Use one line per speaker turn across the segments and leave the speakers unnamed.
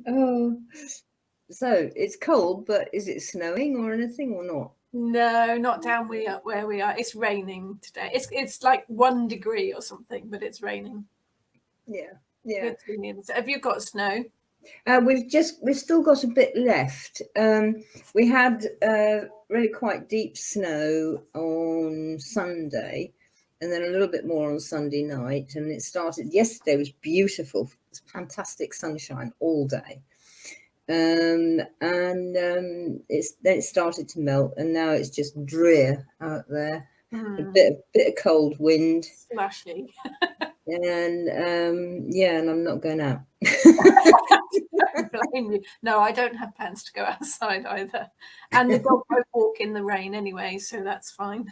Oh, so it's cold, but is it snowing or anything or not?
No, not down where we are. It's raining today. It's like 1 degree or something, but it's raining.
Yeah, yeah.
Good to be near have you got snow?
We've still got a bit left. We had really quite deep snow on Sunday, and then a little bit more on Sunday night. And it started yesterday. Was beautiful. It was fantastic sunshine all day. And then it started to melt, and now it's just drear out there. A bit of cold wind,
Slushy.
and and I'm not going out.
Don't blame you. No, I don't have plans to go outside either, and the dog won't walk in the rain anyway, so that's fine.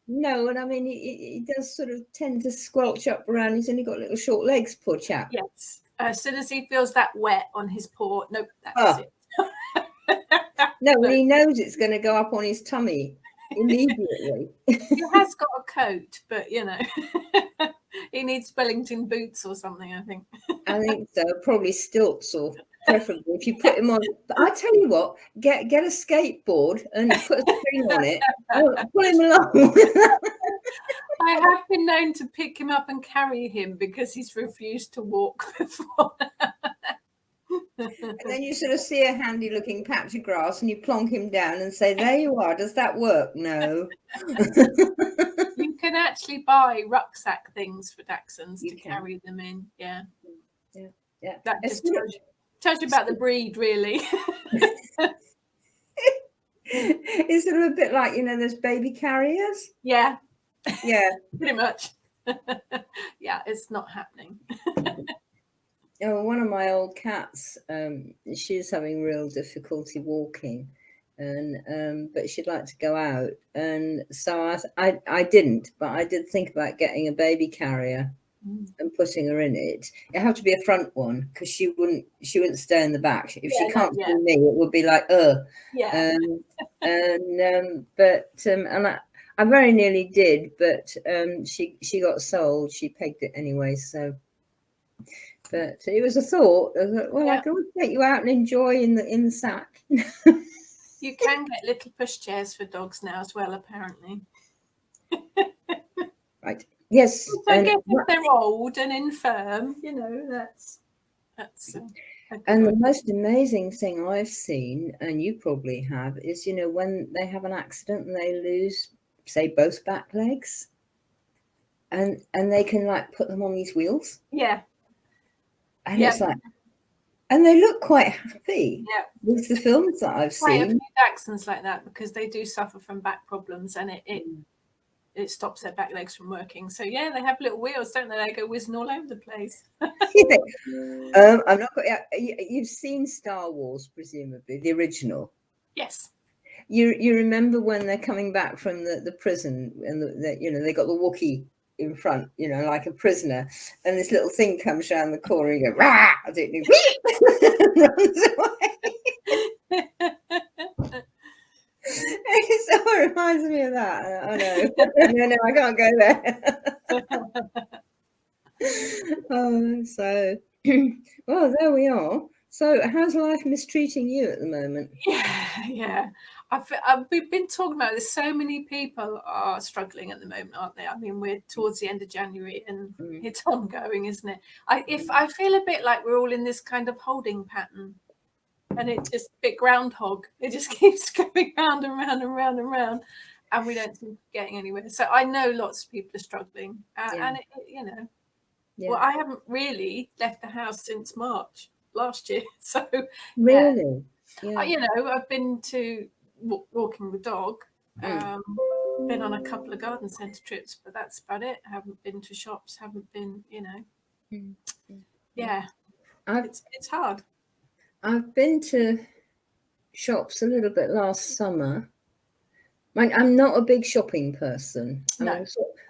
No, and I mean, he does sort of tend to squelch up around. He's only got little short legs, poor chap.
Yes. As soon as he feels that wet on his paw, nope, that's it.
No, well, he knows it's going to go up on his tummy immediately.
He has got a coat, but he needs Wellington boots or something, I think.
I think so. Probably stilts, or preferably if you put him on. But I tell you what, get a skateboard and put a string on it. Pull him along.
I have been known to pick him up and carry him because he's refused to walk before.
And then you sort of see a handy-looking patch of grass, and you plonk him down and say, "There you are." Does that work? No.
You can actually buy rucksack things for Dachshunds to carry them in. Yeah. That just tells you about the breed, really.
It's sort of a bit like, there's baby carriers.
Yeah.
Yeah.
Pretty much. Yeah, it's not happening.
Oh, one of my old cats, she's having real difficulty walking, and but she'd like to go out, and so I didn't, but I did think about getting a baby carrier and putting her in it. It had to be a front one because she wouldn't stay in the back. If she can't see me, it would be like
Yeah.
And I very nearly did, but she got sold. She pegged it anyway, so. But it was a thought. I thought, well, I can always take you out and enjoy in the sack.
You can get little push chairs for dogs now as well, apparently.
Right. Yes.
I guess if they're old and infirm, that's.
And the most amazing thing I've seen, and you probably have, is when they have an accident and they lose, say, both back legs, and they can put them on these wheels.
Yeah.
And it's and they look quite happy.
Yeah.
With the films that I've seen.
A few Dachshunds like that because they do suffer from back problems, and it stops their back legs from working. So they have little wheels, don't they? They go whizzing all over the place.
I'm not. You've seen Star Wars, presumably the original.
Yes.
You remember when they're coming back from the prison and they got the Wookiee in front, like a prisoner, and this little thing comes around the corner and you go, rah! I don't know, runs away. It reminds me of that. I know. No, I can't go there. So, well, there we are. So, how's life mistreating you at the moment?
Yeah. We've been talking about this. So many people are struggling at the moment, aren't they? I mean, we're towards the end of January and it's ongoing, isn't it? I feel a bit like we're all in this kind of holding pattern, and it's just a bit groundhog. It just keeps going round and round and round and round, and we don't seem to be getting anywhere. So I know lots of people are struggling, and well, I haven't really left the house since March last year. So
really,
I've been to walking the dog, been on a couple of garden centre trips, but that's about it. I haven't been to shops, haven't been, it's hard.
I've been to shops a little bit last summer. I'm not a big shopping person.
No.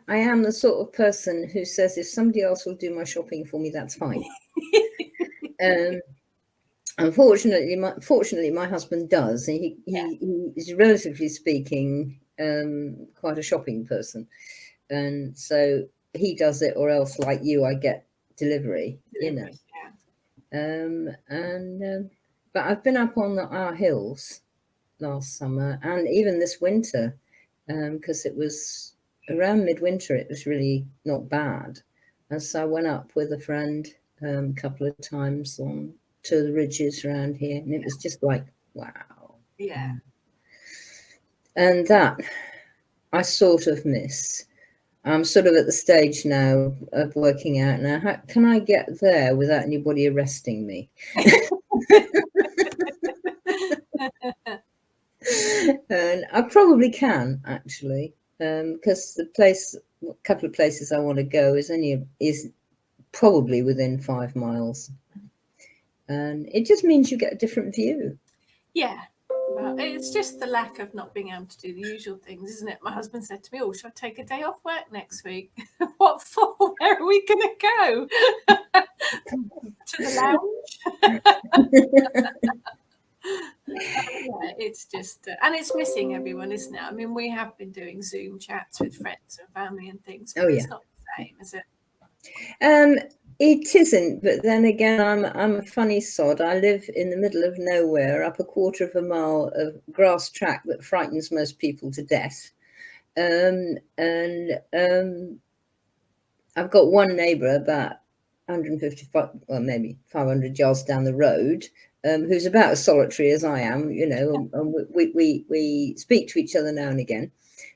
I am the sort of person who says if somebody else will do my shopping for me, that's fine. Fortunately, my husband does. He is, relatively speaking, quite a shopping person, and so he does it. Or else, like you, I get delivery. But I've been up on our hills last summer and even this winter, because it was around midwinter. It was really not bad, and so I went up with a friend a couple of times on to the ridges around here, and it was just like, wow.
Yeah.
And that I sort of miss. I'm sort of at the stage now of working out now, how can I get there without anybody arresting me? And I probably can, actually, because a couple of places I want to go is probably within 5 miles, and it just means you get a different view.
Yeah. Well, it's just the lack of not being able to do the usual things, isn't it? My husband said to me, "Oh, shall I take a day off work next week?" What for? Where are we going to go? To the lounge? Yeah, it's just, and it's missing everyone, isn't it? I mean, we have been doing Zoom chats with friends and family and things, but it's not the same, is it?
It isn't, but then again, I'm a funny sod. I live in the middle of nowhere, up a quarter of a mile of grass track that frightens most people to death. And I've got one neighbour about 150, well, maybe 500 yards down the road, who's about as solitary as I am, you know, and we speak to each other now and again,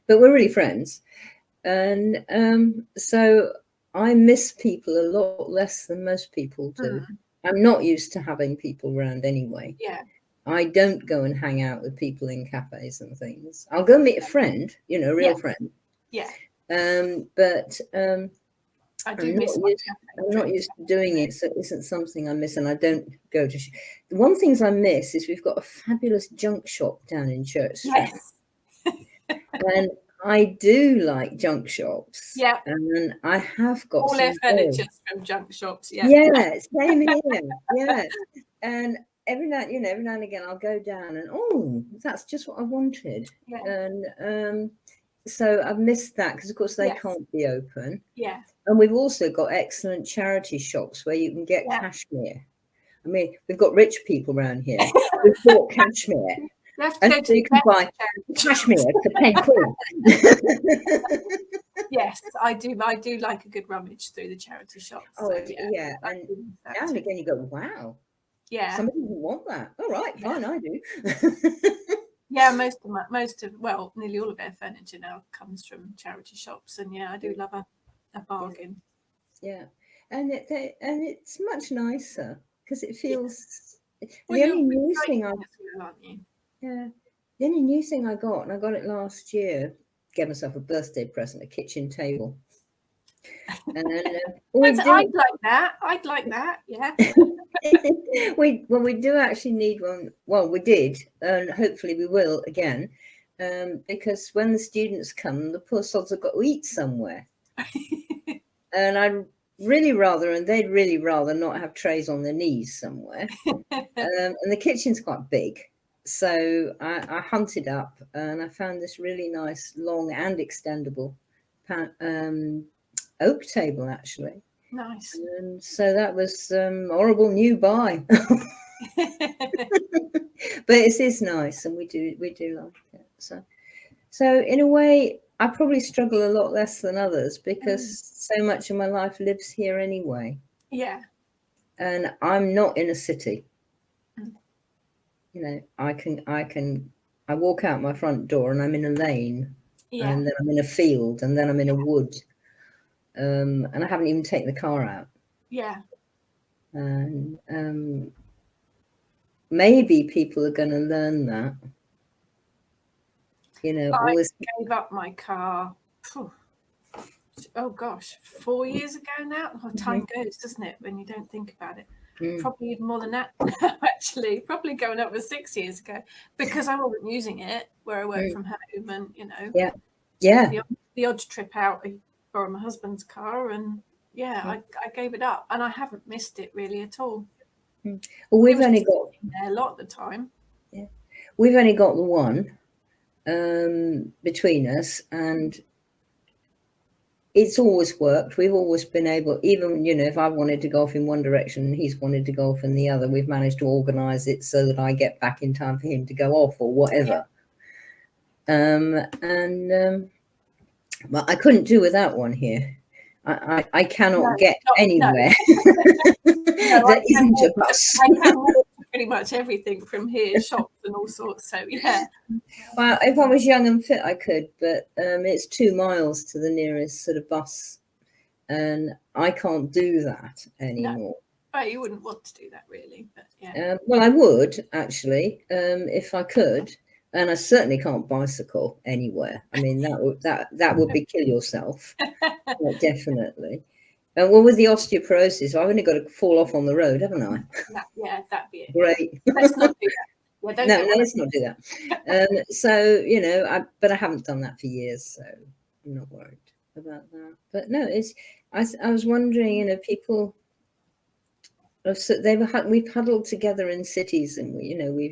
but we're really friends. And so I miss people a lot less than most people do. I'm not used to having people around anyway.
Yeah.
I don't go and hang out with people in cafes and things. I'll go meet a friend, you know, a real friend.
Yeah.
But
I do miss
I'm not used to doing it, so it isn't something I miss, and I don't go to. The one things I miss is we've got a fabulous junk shop down in Church Street.
Yes.
And I do like junk shops.
Yeah.
And I have got
all their furniture from junk shops. Yeah.
Yeah, same here. Yeah. And every now and again I'll go down and that's just what I wanted.
Yeah.
And so I've missed that because of course they can't be open.
Yeah.
And we've also got excellent charity shops where you can get cashmere. I mean, we've got rich people around here. We've bought cashmere. And so you can buy cashmere for 10 quid.
Yes, I do. I do like a good rummage through the charity shops.
Oh, so, yeah. And now and again you go, wow.
Yeah.
Somebody will want that. All right, fine, I do.
Yeah, nearly all of our furniture now comes from charity shops, and I do love a bargain.
Yeah, and it's much nicer because it feels.
Well,
the only new thing
aren't you?
Yeah, the only new thing I got, and I got it last year. Gave myself a birthday present, a kitchen table. And
I'd like that. Yeah.
we do actually need one. Well, we did, and hopefully we will again, because when the students come, the poor sods have got to eat somewhere. And I'd really rather, and they'd really rather not have trays on their knees somewhere. And the kitchen's quite big. So I hunted up and I found this really nice, long and extendable oak table, actually.
Nice.
And so that was horrible new buy. But it is nice, and we do like it. So in a way, I probably struggle a lot less than others because so much of my life lives here anyway.
Yeah.
And I'm not in a city. You know, I walk out my front door and I'm in a lane, and then I'm in a field, and then I'm in a wood, and I haven't even taken the car out.
Yeah.
And maybe people are going to learn that. You know,
I gave up my car. Oh gosh, 4 years ago now. Oh, time goes, doesn't it, when you don't think about it? Probably even more than that, actually. Probably going up to 6 years ago, because I wasn't using it where I work from home, and the odd trip out, I borrow my husband's car, and I gave it up, and I haven't missed it really at all.
Well, we've only got
there a lot of the time.
Yeah, we've only got the one between us, and it's always worked. We've always been able, even, you know, if I wanted to go off in one direction and he's wanted to go off in the other, we've managed to organise it so that I get back in time for him to go off or whatever. But I couldn't do without one here. I cannot get anywhere. That isn't a bus.
I can walk pretty much everything from here, shops and all sorts. So yeah.
Well, if I was young and fit, I could, but it's 2 miles to the nearest sort of bus, and I can't do that anymore.
No. Oh, you wouldn't want to do that, really, but yeah.
Well, I would actually, if I could, and I certainly can't bicycle anywhere. I mean, that would be kill yourself, definitely. Well, with the osteoporosis, I've only got to fall off on the road, haven't I?
Yeah, that'd be it.
Great.
Let's not do that. Yeah,
no, let's not do that. So, you know, but I haven't done that for years, so I'm not worried about that. But no, I was wondering, you know, people, so we've huddled together in cities, and you know, we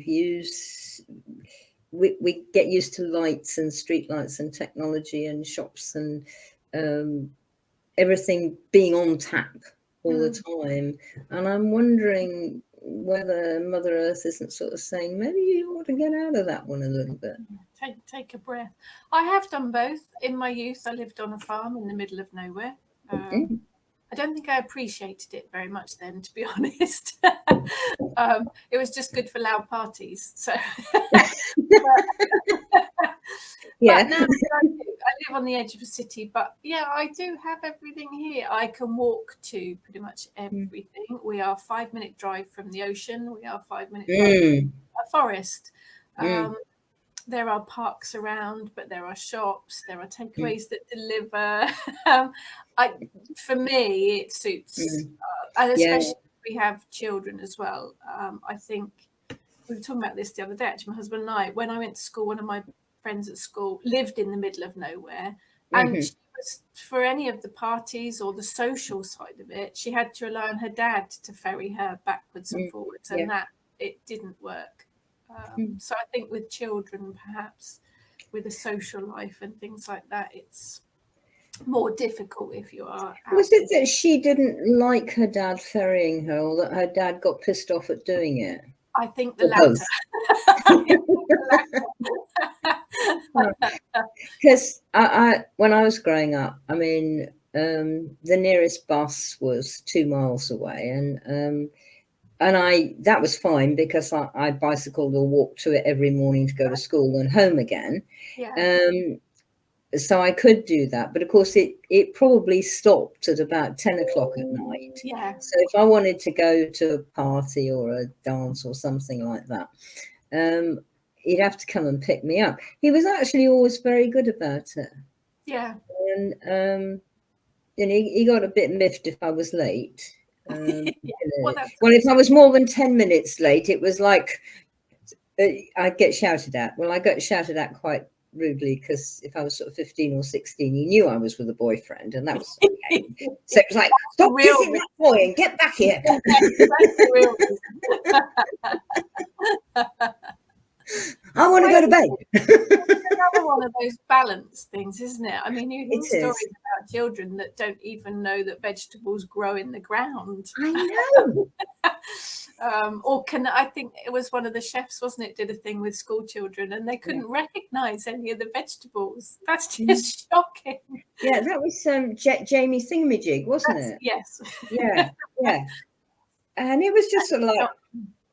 get used to lights and street lights and technology and shops and everything being on tap all the time. And I'm wondering whether Mother Earth isn't sort of saying, maybe you ought to get out of that one a little bit.
Take a breath. I have done both. In my youth, I lived on a farm in the middle of nowhere. I don't think I appreciated it very much then, to be honest. It was just good for loud parties. So
yeah.
But now I live on the edge of a city, but yeah, I do have everything here. I can walk to pretty much everything. We are 5-minute drive from the ocean. We are 5-minute drive from a forest. There are parks around, but there are shops. There are takeaways that deliver. For me, it suits, and especially if we have children as well. I think we were talking about this the other day. Actually, my husband and I, when I went to school, one of my friends at school lived in the middle of nowhere, and she was, for any of the parties or the social side of it, she had to rely on her dad to ferry her backwards and forwards, and that it didn't work. So I think with children, perhaps with a social life and things like that, it's more difficult if you are out.
Was it that she didn't like her dad ferrying her, or that her dad got pissed off at doing it?
I think the latter.
Because when I was growing up, I mean, the nearest bus was 2 miles away, and that was fine because I bicycled or walked to it every morning to go to school and home again. So I could do that, but of course it probably stopped at about 10 o'clock at night. So if I wanted to go to a party or a dance or something like that, he'd have to come and pick me up. He was actually always very good about it. And he got a bit miffed if I was late. Well, if I was more than 10 minutes late, it was like I'd get shouted at. Well, I got shouted at quite rudely because if I was sort of 15 or 16, he knew I was with a boyfriend, and that was okay. So it was like, stop kissing that boy and get back here. I want to go to bed.
It's another one of those balance things, isn't it? I mean, you hear stories about children that don't even know that vegetables grow in the ground.
I know.
I think it was one of the chefs, wasn't it, did a thing with school children, and they couldn't recognize any of the vegetables. That's just shocking.
Yeah, that was Jamie Thingamajig, wasn't it?
Yes.
Yeah. And it was just sort of like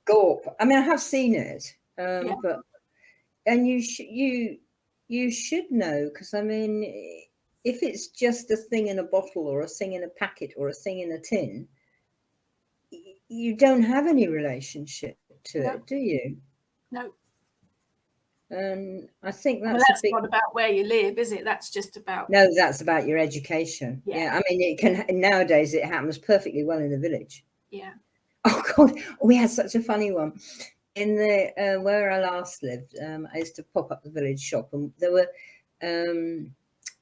gulp. I mean, I have seen it, but you should know, because I mean, if it's just a thing in a bottle or a thing in a packet or a thing in a tin, you don't have any relationship to it, do you?
No.
And I think
that's not about where you live, is it? That's just about...
No, that's about your education. I mean, it can, nowadays it happens perfectly well in the village. Oh God, we had such a funny one in the where I last lived. I used to pop up the village shop, and there were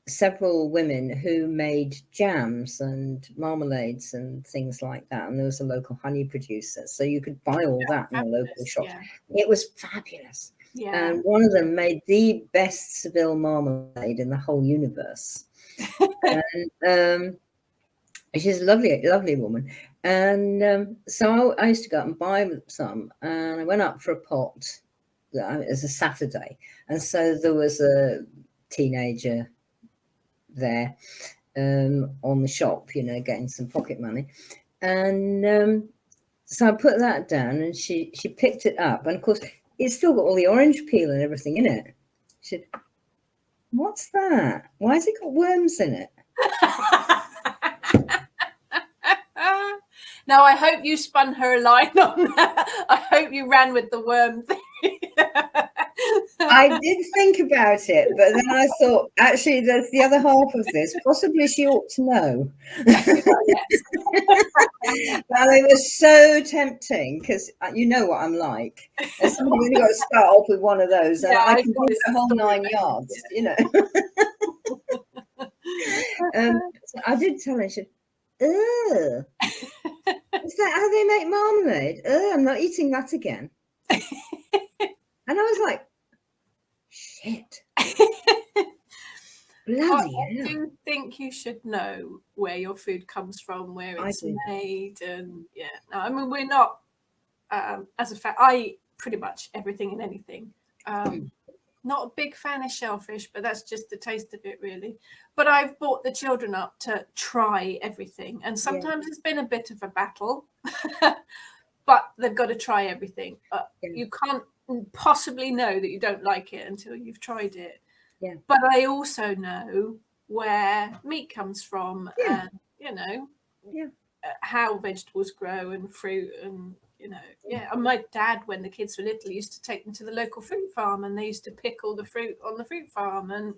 several women who made jams and marmalades and things like that, and there was a local honey producer, so you could buy all that in a local shop. It was fabulous. And one of them made the best Seville marmalade in the whole universe. And she's a lovely woman. And so I used to go out and buy some, and I went up for a pot. It was a Saturday, and so there was a teenager there on the shop, getting some pocket money. And so I put that down, and she picked it up, and of course it's still got all the orange peel and everything in it. She said, "What's that? Why has it got worms in it?"
Now, I hope you spun her a line on that. I hope you ran with the worm thing.
I did think about it, but then I thought, actually, there's the other half of this. Possibly she ought to know. Well, it was so tempting, because you know what I'm like. As somebody only got to start off with one of those, and I can do the whole 9 yards, So I did tell her, she said, "Ugh, is that how they make marmalade? I'm not eating that again." And I was like, shit. Bloody hell.
I do think you should know where your food comes from, where it's made, and I mean, we're not, as a fact, I eat pretty much everything and anything. Not a big fan of shellfish, but that's just the taste of it, really. But I've brought the children up to try everything, and sometimes it's been a bit of a battle, but they've got to try everything. You can't possibly know that you don't like it until you've tried it.
Yeah.
But I also know where meat comes from, and how vegetables grow and fruit, and And my dad, when the kids were little, used to take them to the local fruit farm, and they used to pick all the fruit on the fruit farm, and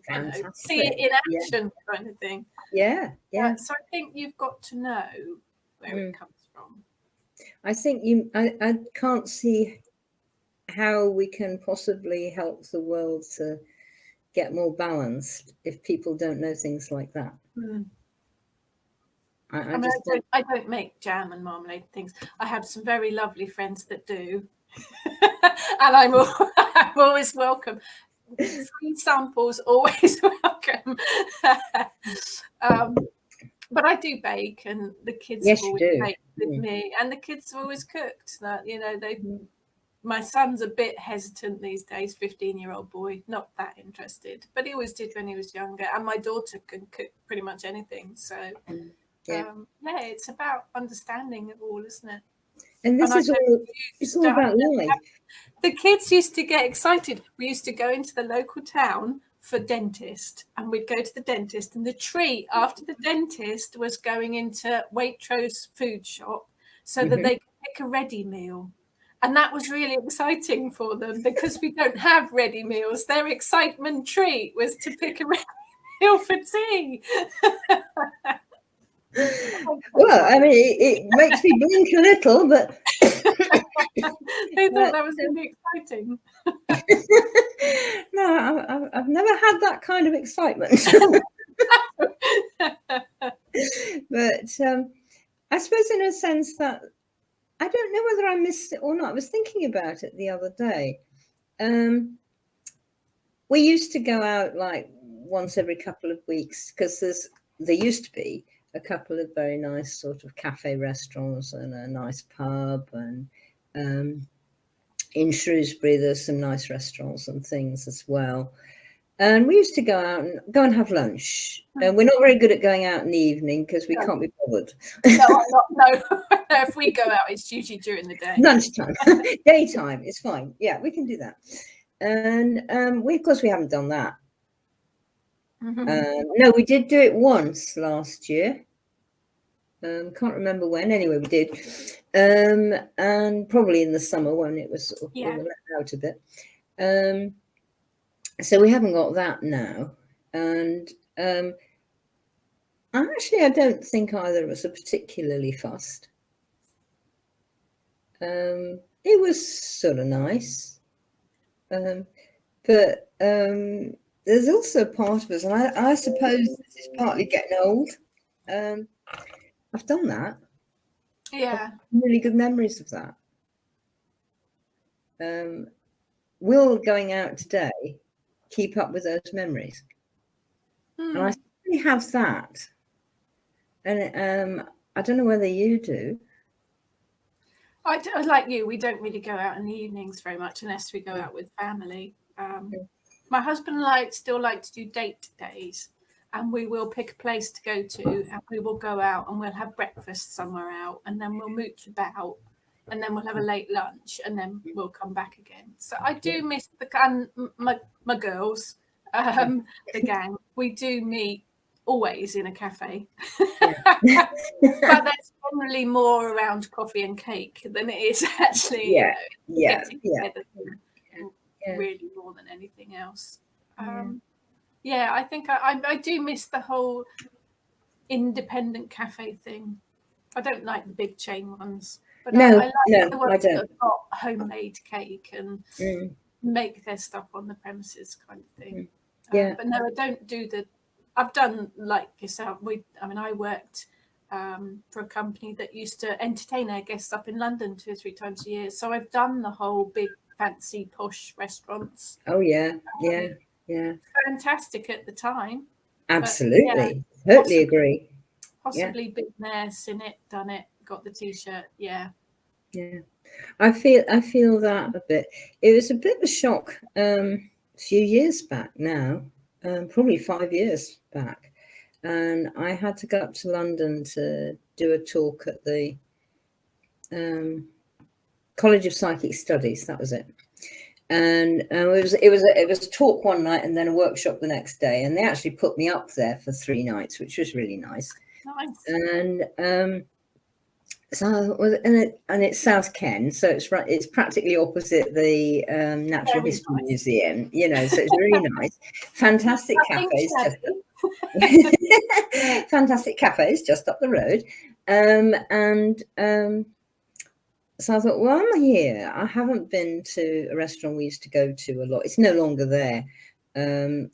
see it in action, kind of thing.
Yeah.
So I think you've got to know where it comes from.
I think I can't see how we can possibly help the world to get more balanced if people don't know things like that.
I don't make jam and marmalade things. I have some very lovely friends that do, and I'm always welcome. Free samples, always welcome. But I do bake, and the kids have always baked with me, and the kids have always cooked. That my son's a bit hesitant these days, 15-year-old boy, not that interested, but he always did when he was younger. And my daughter can cook pretty much anything. So, it's about understanding it all, isn't it?
And this it's all about life.
The kids used to get excited. We used to go into the local town for dentist, and we'd go to the dentist, and the treat after the dentist was going into Waitrose food shop so that they could pick a ready meal. And that was really exciting for them, because we don't have ready meals. Their excitement treat was to pick a ready meal for tea.
Well, I mean, it makes me blink a little, but
they thought that was really exciting.
No, I've never had that kind of excitement. But I suppose, in a sense, that I don't know whether I missed it or not. I was thinking about it the other day. We used to go out like once every couple of weeks, because there used to be a couple of very nice sort of cafe restaurants and a nice pub, and in Shrewsbury there's some nice restaurants and things as well. And we used to go out and have lunch. And we're not very good at going out in the evening because we can't be bothered.
No. If we go out, it's usually during the day.
Lunchtime, daytime, it's fine. Yeah, we can do that. And of course we haven't done that. No, we did do it once last year. Can't remember when. Anyway, we did. And probably in the summer when it was sort of let out a bit. So we haven't got that now. And actually, I don't think either of us are particularly fussed. It was sort of nice. But there's also a part of us, and I suppose this is partly getting old. I've done that.
Yeah.
Really good memories of that. Will going out today keep up with those memories? And I really have that. And I don't know whether you do.
Like you, we don't really go out in the evenings very much unless we go out with family. My husband and I still like to do date days, and we will pick a place to go to, and we will go out and we'll have breakfast somewhere out, and then we'll mooch about, and then we'll have a late lunch, and then we'll come back again. So I do miss my girls, the gang. We do meet always in a cafe.
Yeah.
But that's generally more around coffee and cake than it is actually, getting together really more than anything else. I think I do miss the whole independent cafe thing. I don't like the big chain ones, but I like the ones that have got homemade cake and make their stuff on the premises kind of thing. But no, I don't do I've done like yourself. I worked for a company that used to entertain our guests up in London 2 or 3 times a year. So I've done the whole big fancy posh restaurants.
Oh yeah.
Fantastic at the time.
Absolutely. Totally agree.
Possibly been there, seen it, done it, got the t-shirt. Yeah.
I feel that a bit. It was a bit of a shock a few years back now, probably 5 years back. And I had to go up to London to do a talk at the College of Psychic Studies. That was it. And it was a talk one night and then a workshop the next day. And they actually put me up there for 3 nights, which was really nice. And it's South Ken, so it's practically opposite the Natural History Museum. So it's really nice. Fantastic cafes. Fantastic cafes just up the road. So I thought, well, I'm here. I haven't been to a restaurant we used to go to a lot. It's no longer there.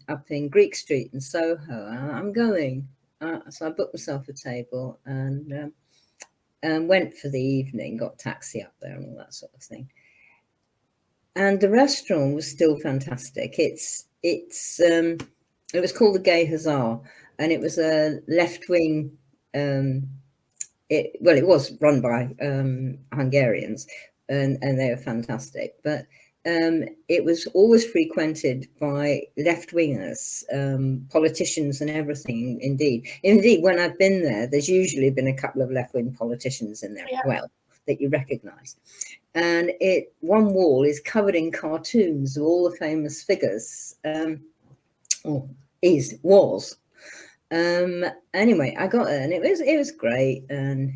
Up in Greek Street in Soho. I'm going. So I booked myself a table and went for the evening, got a taxi up there and all that sort of thing. And the restaurant was still fantastic. It was called the Gay Hussar, and it was a left-wing. It was run by Hungarians, and they were fantastic. But it was always frequented by left-wingers, politicians and everything. Indeed, when I've been there, there's usually been a couple of left-wing politicians in there as well that you recognise. And one wall is covered in cartoons of all the famous figures, was. Anyway, I got there and it was great. And,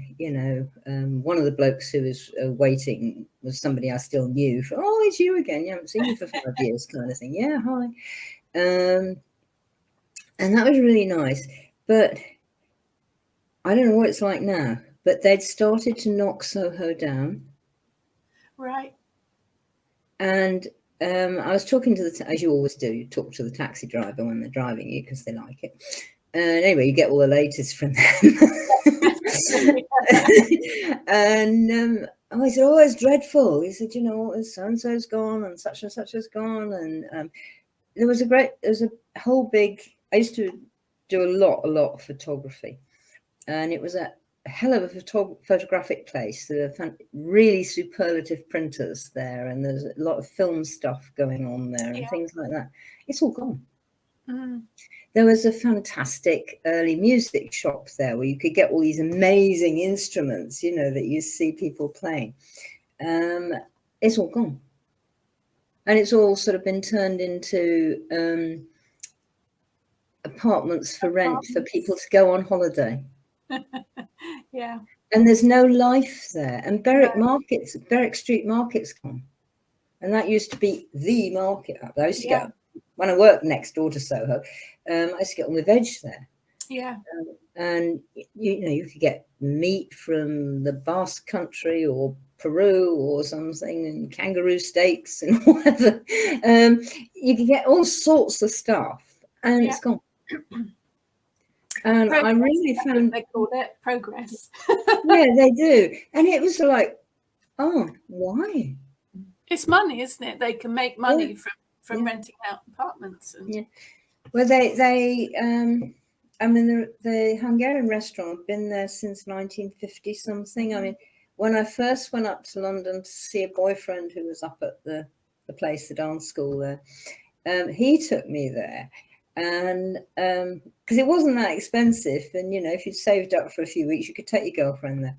one of the blokes who was waiting was somebody I still knew. Oh, it's you again. You haven't seen you for 5 years kind of thing. Yeah, hi. And that was really nice. But I don't know what it's like now, but they'd started to knock Soho down.
Right.
And I was talking to as you always do, you talk to the taxi driver when they're driving you because they like it. Anyway, you get all the latest from them. And he said, oh, it's dreadful. He said, so-and-so's gone and such has gone. And there was a whole big, I used to do a lot of photography. And it was a hell of a photographic place. There were really superlative printers there. And there's a lot of film stuff going on there and things like that. It's all gone. Mm. There was a fantastic early music shop there where you could get all these amazing instruments, that you see people playing. It's all gone. And it's all sort of been turned into apartments for rent for people to go on holiday.
Yeah.
And there's no life there. And Berwick Street Market's gone. And that used to be the market up there. I used to go, when I worked next door to Soho, I used to get on the veg there.
Yeah.
And, you could get meat from the Basque country or Peru or something, and kangaroo steaks and whatever. You could get all sorts of stuff, and it's gone. And progress, I really found
they call it progress.
Yeah, they do. And it was like, oh, why?
It's money, isn't it? They can make money from renting out apartments. And...
Well, they I mean, the Hungarian restaurant, I've been there since 1950 something. I mean, when I first went up to London to see a boyfriend who was up at the place, the dance school there, he took me there. And because it wasn't that expensive, and you know, if you'd saved up for a few weeks, you could take your girlfriend there.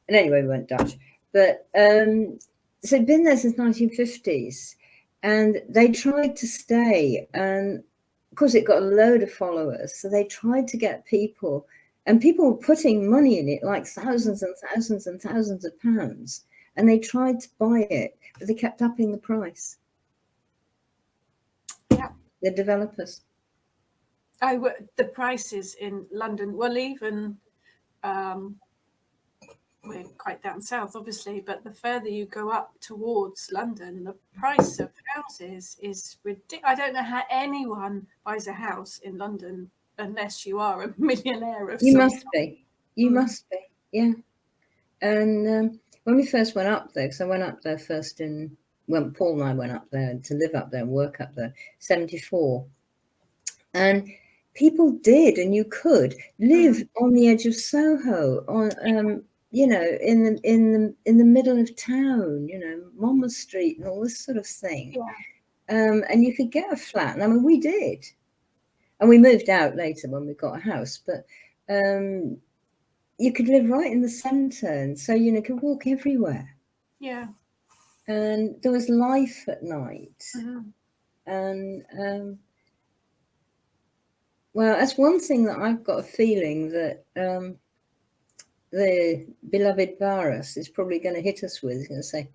And anyway, we went Dutch. But so I'd been there since 1950s, and they tried to stay, and of course it got a load of followers. So they tried to get people, and people were putting money in it, like thousands and thousands and thousands of pounds, and they tried to buy it, but they kept upping the price.
Yeah,
the developers.
The prices in London, well, even we're quite down south, obviously, but the further you go up towards London, the price of houses is ridiculous. I don't know how anyone buys a house in London unless you are a millionaire of
You
some
must be. You must be. Yeah. And when we first went up there, because I went up there first when Paul and I went up there to live up there and work up there, 1974. And people did, and you could live on the edge of Soho, on you know, in the middle of town, you know, Monmouth Street and all this sort of thing.
Yeah.
And you could get a flat. And I mean, we did. And we moved out later when we got a house, but you could live right in the centre, and so you know, could walk everywhere.
Yeah.
And there was life at night. And well, that's one thing that I've got a feeling that the beloved virus is probably going to hit us with. He's going to say,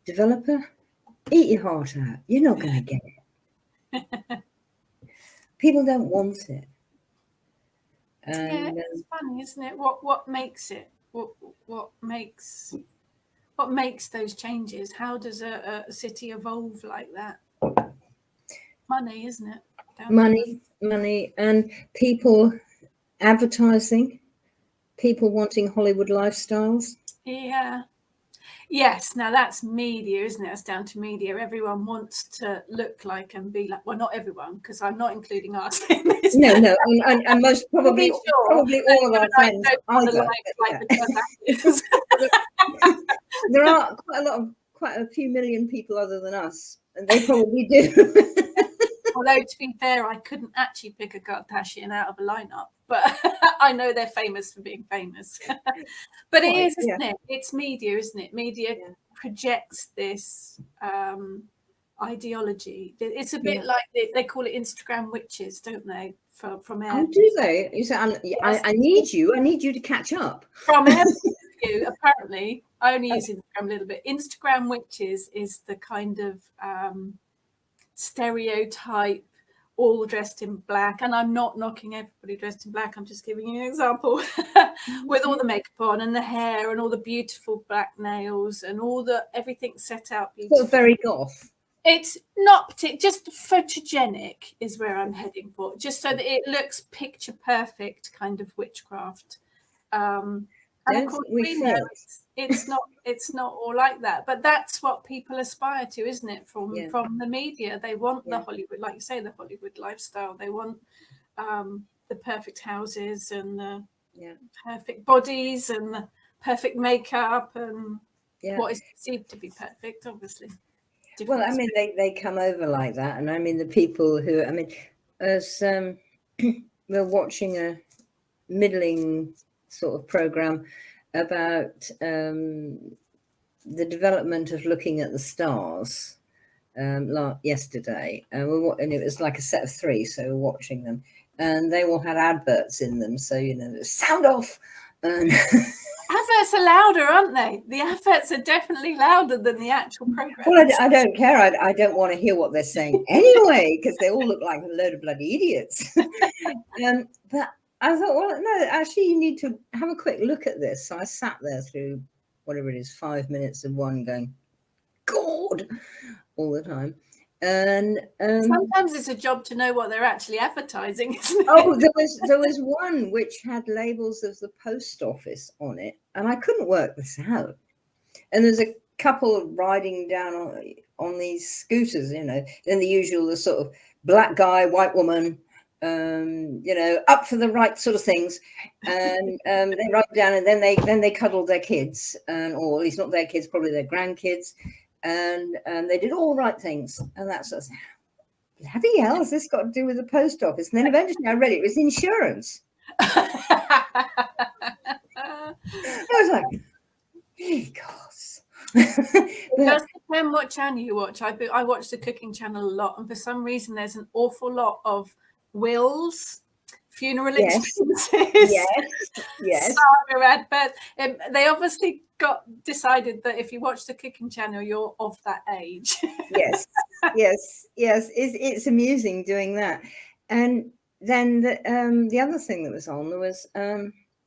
developer, eat your heart out. You're not going to get it. People don't want it. And,
yeah, it's funny, isn't it? What makes it? What makes those changes? How does a city evolve like that? Money, isn't it?
Money, and people advertising, people wanting Hollywood lifestyles.
Yeah. Yes, now that's media, isn't it? That's down to media. Everyone wants to look like and be like, well, not everyone, because I'm not including us in this.
No, and most probably all of our friends either. There are quite a few million people other than us, and they probably do.
Although, to be fair, I couldn't actually pick a Kardashian out of a lineup, but I know they're famous for being famous. But it is, isn't it? It's media, isn't it? Media projects this ideology. It's a bit like they call it Instagram witches, don't they? From
Air. Oh, do they? You say, I need you to catch up.
From Air view, apparently, I only use Instagram a little bit. Instagram witches is the kind of stereotype, all dressed in black, and I'm not knocking everybody dressed in black, I'm just giving you an example, with all the makeup on and the hair and all the beautiful black nails and all everything set out beautiful.
Sort of very goth.
It's not just photogenic is where I'm heading for, just so that it looks picture perfect kind of witchcraft. And of course, we know it's not all like that, but that's what people aspire to, isn't it? From the media, they want the Hollywood, like you say, the Hollywood lifestyle. They want the perfect houses and the perfect bodies and the perfect makeup and what is perceived to be perfect, obviously.
Well, I mean, they come over like that, and I mean the people who, I mean, as we're watching a middling sort of program about the development of looking at the stars yesterday, and it was like a set of 3, so we're watching them, and they all had adverts in them, so you know, sound off.
Adverts are louder, aren't they? The adverts are definitely louder than the actual program.
Well, I don't care. I don't want to hear what they're saying anyway, because they all look like a load of bloody idiots. But I thought, well, no, actually, you need to have a quick look at this. So I sat there through whatever it is, 5 minutes of one going, God, all the time. And
sometimes it's a job to know what they're actually advertising, isn't it?
Oh, there was one which had labels of the post office on it, and I couldn't work this out. And there's a couple riding down on these scooters, you know, then the sort of black guy, white woman, up for the right sort of things, and they write down, and then they cuddled their kids, or at least not their kids, probably their grandkids, and they did all the right things, and that sort of thing. Bloody hell, has this got to do with the post office? And then eventually I read it was insurance. I was like, hey, gosh.
It does depend what channel you watch. I watch the cooking channel a lot, and for some reason there's an awful lot of wills, funeral expenses,
yes,
saga adverts. They obviously decided that if you watch the cooking channel, you're of that age.
yes. It's amusing doing that. And then the other thing that was on, there was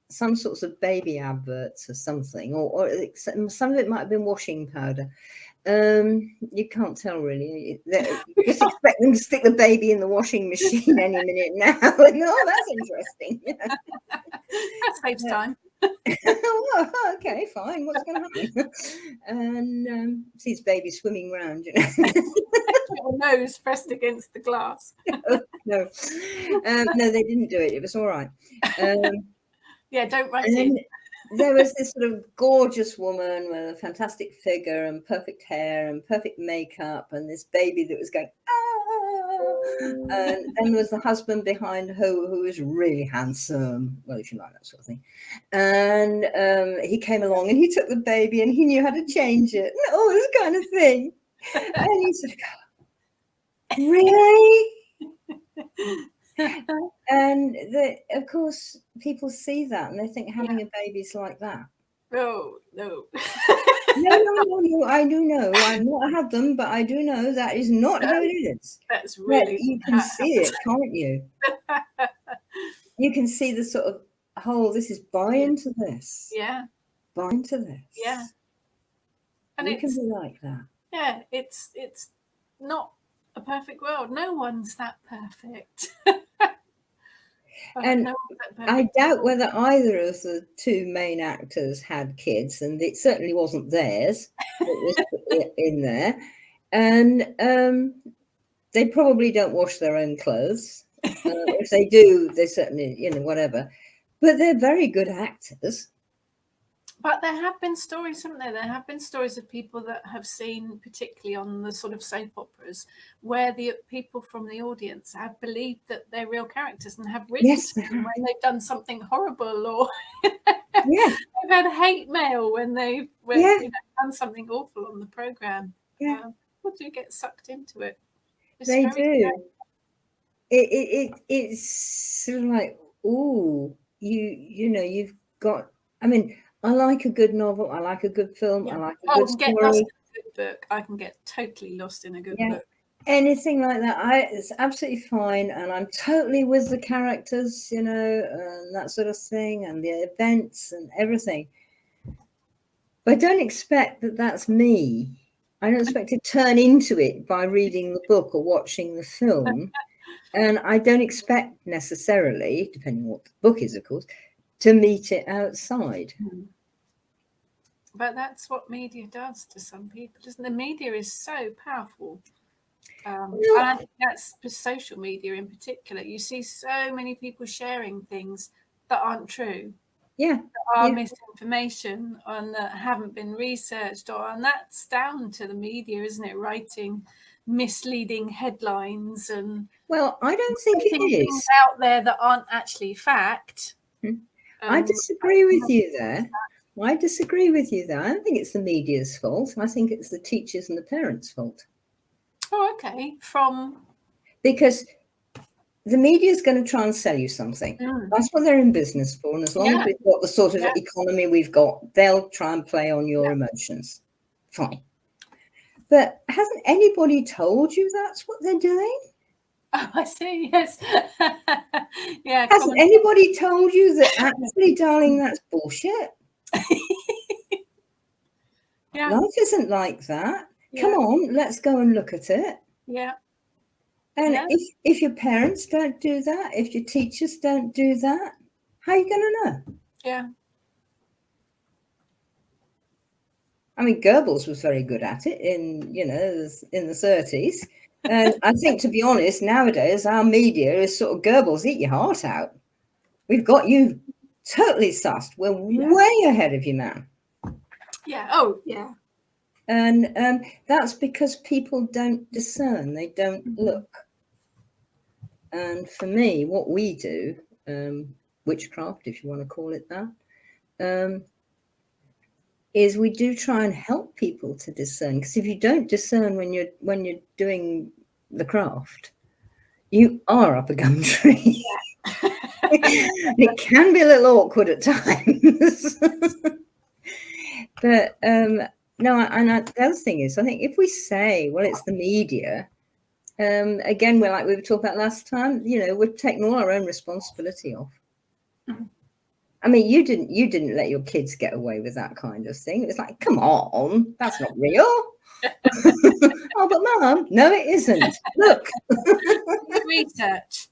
some sorts of baby adverts or something, or some of it might have been washing powder. You can't tell really. You just expect them to stick the baby in the washing machine any minute now. And that's interesting.
That saves time.
Well, okay, fine. What's going to happen? And sees baby swimming around,
Your nose pressed against the glass.
No, they didn't do it. It was all right.
Yeah, don't write it.
There was this sort of gorgeous woman with a fantastic figure and perfect hair and perfect makeup, and this baby that was going, ah! And then there was the husband behind her who was really handsome. Well, if you like that sort of thing. And he came along and he took the baby and he knew how to change it. And all this kind of thing. And he sort of go, really? And of course, people see that and they think having a baby's like that.
No.
No, I do know. I've not had them, but I do know that is not how it is.
That's really.
But you can see it, can't you? You can see the sort of whole. This is buy into this.
Yeah.
Buy into this.
Yeah. And
it can be like that.
Yeah, it's not a perfect world. No one's that perfect.
And I doubt whether either of the two main actors had kids, and it certainly wasn't theirs. It was in there, and they probably don't wash their own clothes. If they do, they certainly, whatever. But they're very good actors.
But there have been stories, haven't there? There have been stories of people that have seen, particularly on the sort of soap operas, where the people from the audience have believed that they're real characters and have written to them when they've done something horrible, or they've had hate mail when they've done something awful on the programme. People do get sucked into it.
They do. It's sort of like, ooh, you've got. I mean, I like a good novel. I like a good film. I like a good story.
Get lost in a good book. I can get totally lost in a good book.
Anything like that, it's absolutely fine, and I'm totally with the characters, and that sort of thing, and the events and everything. But I don't expect that that's me. I don't expect to turn into it by reading the book or watching the film, and I don't expect necessarily, depending on what the book is, of course, to meet it outside.
But that's what media does to some people, isn't it? The media is so powerful. And I think that's for social media in particular. You see so many people sharing things that aren't true. That are misinformation and that haven't been researched, and that's down to the media, isn't it? Writing misleading headlines and
I don't think it is
things out there that aren't actually fact.
I disagree with you there. I disagree with you there. I don't think it's the media's fault. I think it's the teachers and the parents' fault.
Oh, okay.
Because the media is going to try and sell you something. That's what they're in business for. And as long as we've got the sort of economy we've got, they'll try and play on your emotions. Fine. But hasn't anybody told you that's what they're doing?
Oh, I see. Yes.
Hasn't anybody told you that actually, darling, that's bullshit? Life isn't like that. Come on, let's go and look at it. And if your parents don't do that, if your teachers don't do that, how are you going to know? I mean, Goebbels was very good at it in the 30s. And I think, to be honest, nowadays our media is sort of Goebbels, eat your heart out. We've got you totally sussed. We're way ahead of you, man.
Yeah. Oh, yeah.
And that's because people don't discern. They don't look. And for me, what we do, witchcraft, if you want to call it that, is we do try and help people to discern. Because if you don't discern when you're doing the craft, you are up a gum tree.
Yeah.
It can be a little awkward at times. But no, and the other thing is, I think if we say, well, it's the media, again, we were talking about last time, we're taking all our own responsibility off.
Mm-hmm.
I mean, you didn't let your kids get away with that kind of thing. It was like, come on, that's not real. Oh, but Mum, no, it isn't. Look.
Research.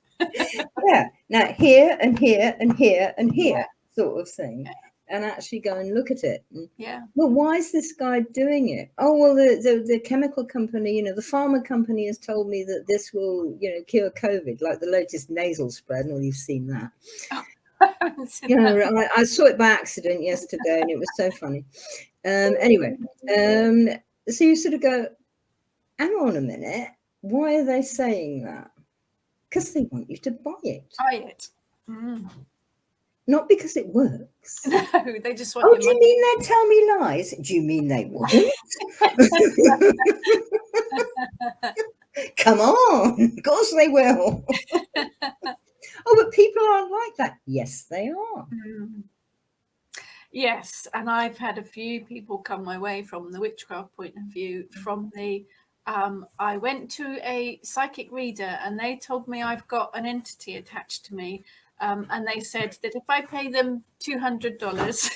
Yeah. Now here and here and here and here, sort of thing.
Yeah.
And actually go and look at it.
Yeah.
Well, why is this guy doing it? Oh, well, the chemical company, the pharma company has told me that this will, cure COVID, like the Lotus nasal spray. I don't know if you've seen that.
Oh,
I saw it by accident yesterday, and it was so funny. Anyway, so you sort of go, hang on a minute, why are they saying that? Because they want you to buy it.
Buy it. Mm.
Not because it works.
No, they just want.
Oh, do you mean they'd tell me lies? Do you mean they wouldn't? Come on, of course they will. Oh, but people aren't like that. Yes, they are.
Mm. Yes, and I've had a few people come my way from the witchcraft point of view. From the, I went to a psychic reader, and they told me I've got an entity attached to me. And they said that if I pay them $200,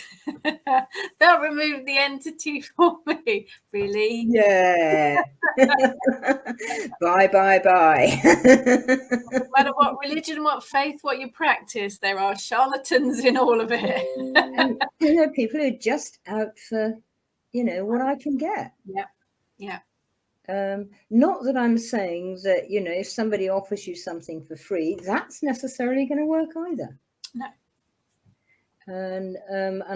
they'll remove the entity for me. Really?
Yeah. Bye.
No matter what religion, what faith, what you practice, there are charlatans in all of it.
And, people who are just out for, what I can get.
Yeah. Yeah.
Not that I'm saying that, if somebody offers you something for free, that's necessarily going to work either.
No.
And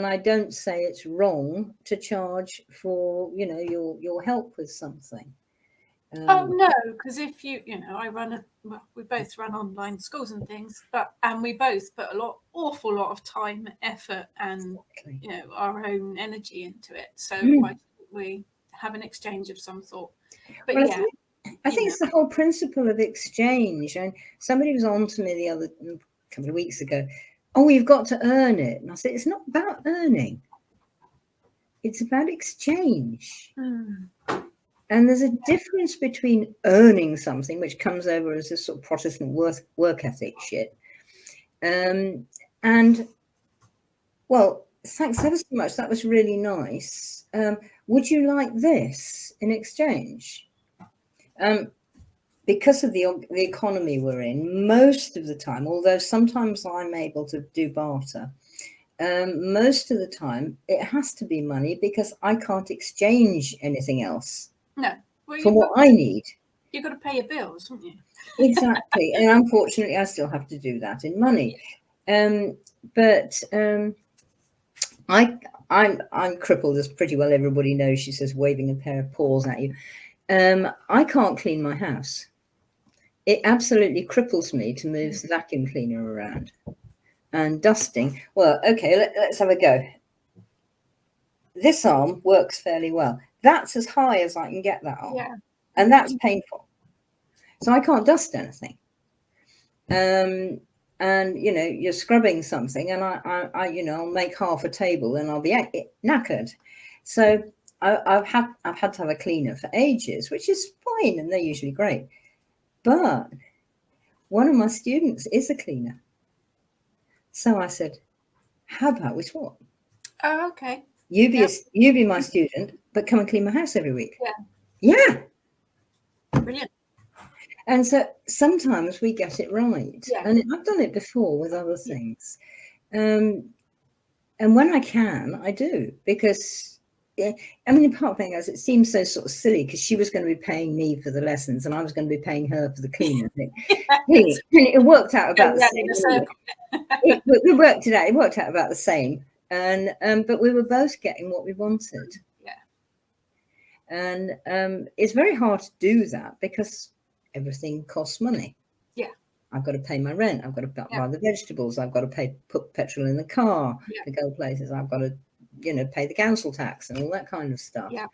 I don't say it's wrong to charge for, your help with something.
Oh no, because if we both run online schools and things, and we both put awful lot of time, effort, and our own energy into it. So why shouldn't we have an exchange of some sort? But
well, I think it's the whole principle of exchange. And somebody was on to me a couple of weeks ago. Oh, you've got to earn it. And I said, it's not about earning. It's about exchange.
Mm.
And there's a difference between earning something, which comes over as a sort of Protestant work ethic shit. And, well, thanks ever so much. That was really nice. Would you like this in exchange? Because of the economy we're in, most of the time, although sometimes I'm able to do barter, most of the time it has to be money because I can't exchange anything else.
No.
For what I need.
You've got to pay your bills, haven't you?
Exactly. And unfortunately, I still have to do that in money. But I'm crippled, as pretty well everybody knows. She says, waving a pair of paws at you. I can't clean my house. It absolutely cripples me to move the vacuum cleaner around. And dusting. Well, okay, let's have a go. This arm works fairly well. That's as high as I can get that arm.
Yeah.
And that's painful. So I can't dust anything. And you're scrubbing something, and I'll make half a table, and I'll be knackered. So I've had to have a cleaner for ages, which is fine, and they're usually great. But one of my students is a cleaner. So I said, how about we swap?
Oh, okay.
You be my student, but come and clean my house every week.
Yeah. Brilliant.
And so sometimes we get it right.
Yeah.
And I've done it before with other things. And when I can, I do, because yeah, I mean, the part thing is, it seems so sort of silly because she was going to be paying me for the lessons and I was going to be paying her for the cleaning. Really, it worked out about the same. We worked it out. It worked out about the same, and but we were both getting what we wanted.
Yeah.
And it's very hard to do that because everything costs money.
Yeah.
I've got to pay my rent. I've got to buy the vegetables. I've got to put petrol in the car to go places. I've got to, pay the council tax and all that kind of stuff.
Yeah.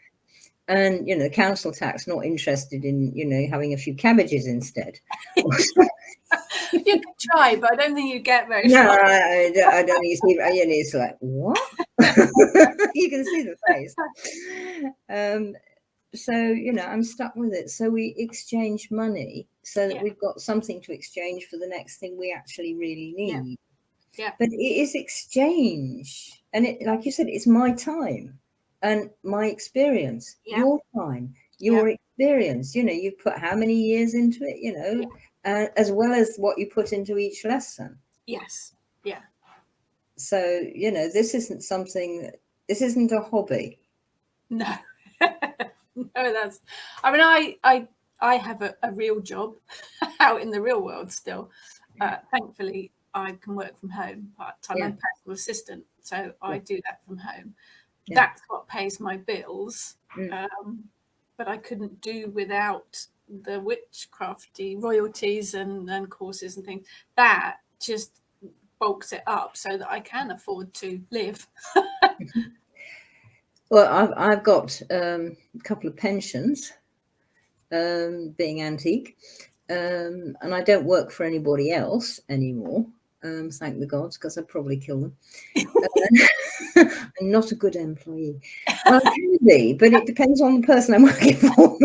And, the council tax, not interested in, having a few cabbages instead.
You could try, but I don't think you get very
far.
No,
I don't. You see, it's like, what? You can see the face. So, I'm stuck with it. So we exchange money so that we've got something to exchange for the next thing we actually really need.
Yeah.
But it is exchange. And it, like you said, it's my time and my experience, your time, your experience. You've put how many years into it, as well as what you put into each lesson.
Yes. Yeah.
So, this isn't a hobby.
No. No, I have a real job out in the real world still. Thankfully, I can work from home part-time. I'm personal assistant, so I do that from home. That's what pays my bills. But I couldn't do without the witchcrafty royalties and courses and things. That just bulks it up so that I can afford to live.
Well, I've got a couple of pensions, being antique, and I don't work for anybody else anymore. Thank the gods, because I'd probably kill them. I'm not a good employee. Well, I can be, but it depends on the person I'm working for.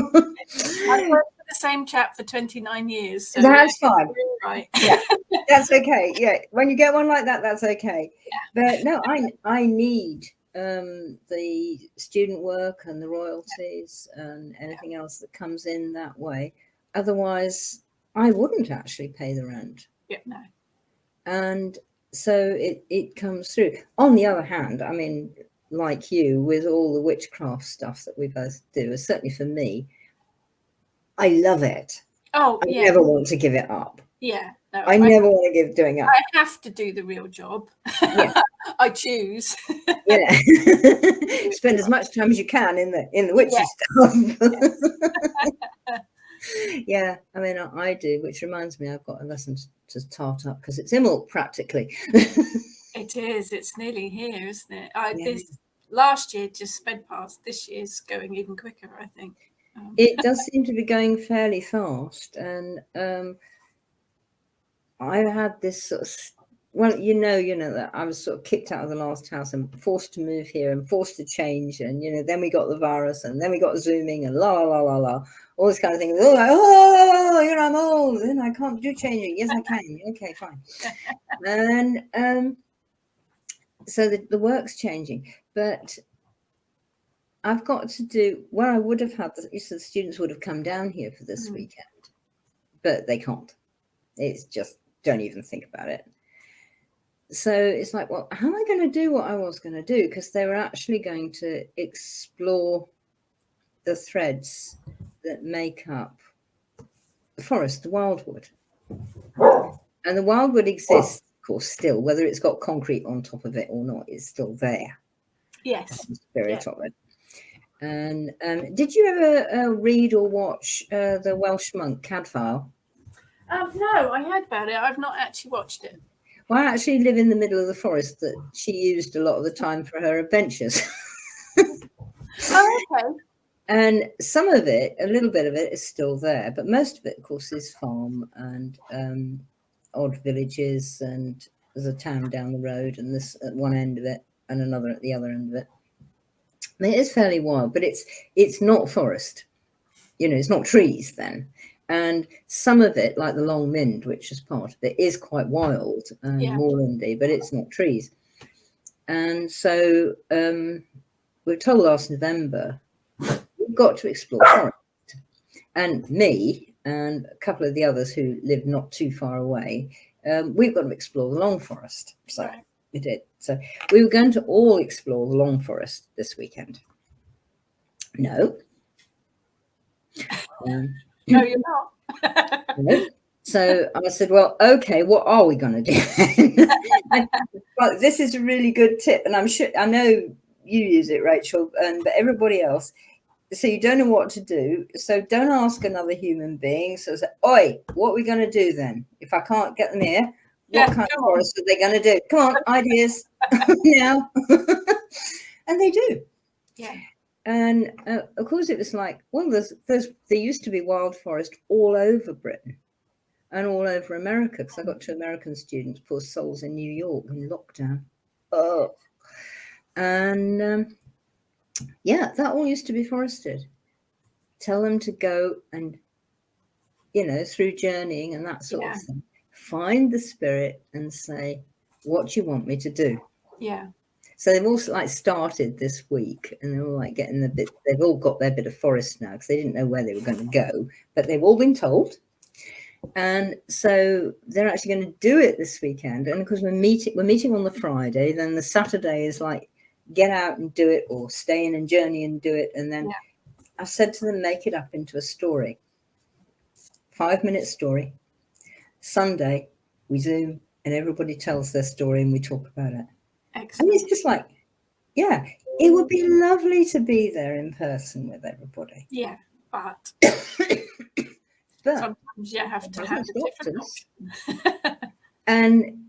I've worked for the same chap for 29 years. So
that's fine.
Right.
Yeah, that's okay. Yeah, when you get one like that, that's okay. But no, I need the student work and the royalties and anything else that comes in that way. Otherwise, I wouldn't actually pay the rent.
Yeah, no.
And so it comes through. On the other hand, I mean, like you, with all the witchcraft stuff that we both do, certainly for me, I love it.
Oh,
I never want to give it up.
Yeah. No,
I never want to doing it.
I have to do the real job.
Yeah.
I choose.
Yeah. Spend as much time as you can in the witchy stuff. Yeah, I mean, I do, which reminds me, I've got a lesson to tart up because it's Immel practically.
It is. It's nearly here, isn't it? This last year just sped past. This year's going even quicker, I think.
It does seem to be going fairly fast, and I had this sort of, well, that I was sort of kicked out of the last house and forced to move here and forced to change, and then we got the virus, and then we got Zooming, and la la la la, all this kind of thing. I'm old, and I can't do changing. Yes, I can. Okay, fine. And so the work's changing, but I've got to do where I would have had the students would have come down here for this weekend, but they can't. It's just, don't even think about it. So it's like, well, how am I going to do what I was going to do? Because they were actually going to explore the threads that make up the forest, the wildwood. And the wildwood exists, of course, still, whether it's got concrete on top of it or not, it's still there.
Yes.
The spirit of it. And did you ever read or watch the Welsh monk Cadfael?
No, I heard about it. I've not actually watched it.
Well, I actually live in the middle of the forest that she used a lot of the time for her adventures.
Oh, okay.
And some of it, a little bit of it, is still there, but most of it, of course, is farm and odd villages, and there's a town down the road, and this at one end of it, and another at the other end of it. I mean, it is fairly wild, but it's not forest. It's not trees then. And some of it, like the Long Mynd, which is part of it, is quite wild and moorlandy, but it's not trees. And so we were told last November, we've got to explore forest. And me and a couple of the others who live not too far away, we've got to explore the Long Forest. So we did. So we were going to all explore the Long Forest this weekend. No.
No, you're not.
No. So I said, well, okay, what are we going to do? Well, this is a really good tip, and I know you use it, Rachel, but everybody else. So you don't know what to do. So don't ask another human being. So say, oi, what are we going to do then? If I can't get them here, what kind of forest are they going to do? Come on, ideas now. And they do.
Yeah.
And of course, it was like, well, there used to be wild forest all over Britain and all over America, because I got 2 American students, poor souls, in New York in lockdown. Oh, and yeah, that all used to be forested. Tell them to go and, through journeying and that sort of thing, find the spirit and say, what do you want me to do?
Yeah.
So they've also started this week, and they're all getting they've all got their bit of forest now, because they didn't know where they were going to go, but they've all been told. And so they're actually going to do it this weekend. And of course, we're meeting on the Friday. Then the Saturday is get out and do it, or stay in and journey and do it. And then I said to them, make it up into a story. 5-minute story. Sunday, we Zoom and everybody tells their story and we talk about it.
Excellent.
And it's just it would be lovely to be there in person with everybody.
Yeah, but sometimes you have to have a different option.
And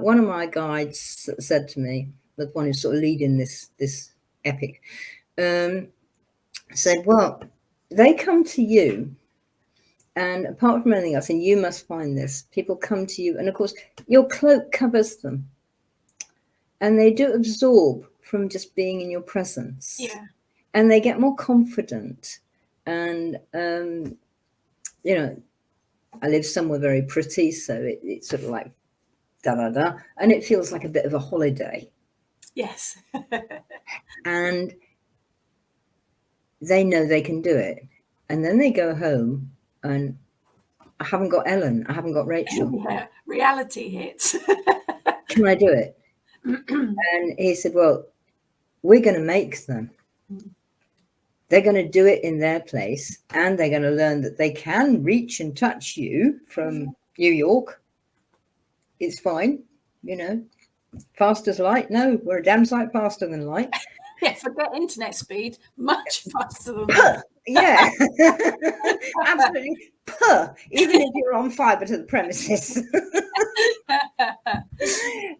one of my guides said to me, the one who's sort of leading this epic, said, well, they come to you, and apart from anything else, and you must find this, people come to you, and of course your cloak covers them, and they do absorb from just being in your presence.
Yeah.
And they get more confident. And I live somewhere very pretty, so it's sort of like da-da-da, and it feels like a bit of a holiday.
Yes.
And they know they can do it. And then they go home, and I haven't got Ellen, I haven't got Rachel.
Yeah. Reality hits.
Can I do it? And he said, well, we're going to make them. They're going to do it in their place, and they're going to learn that they can reach and touch you from New York. It's fine, fast as light. No, we're a damn sight faster than light.
Yeah, forget internet speed, much faster than that.
Yeah, absolutely. Even if you're on fiber to the premises.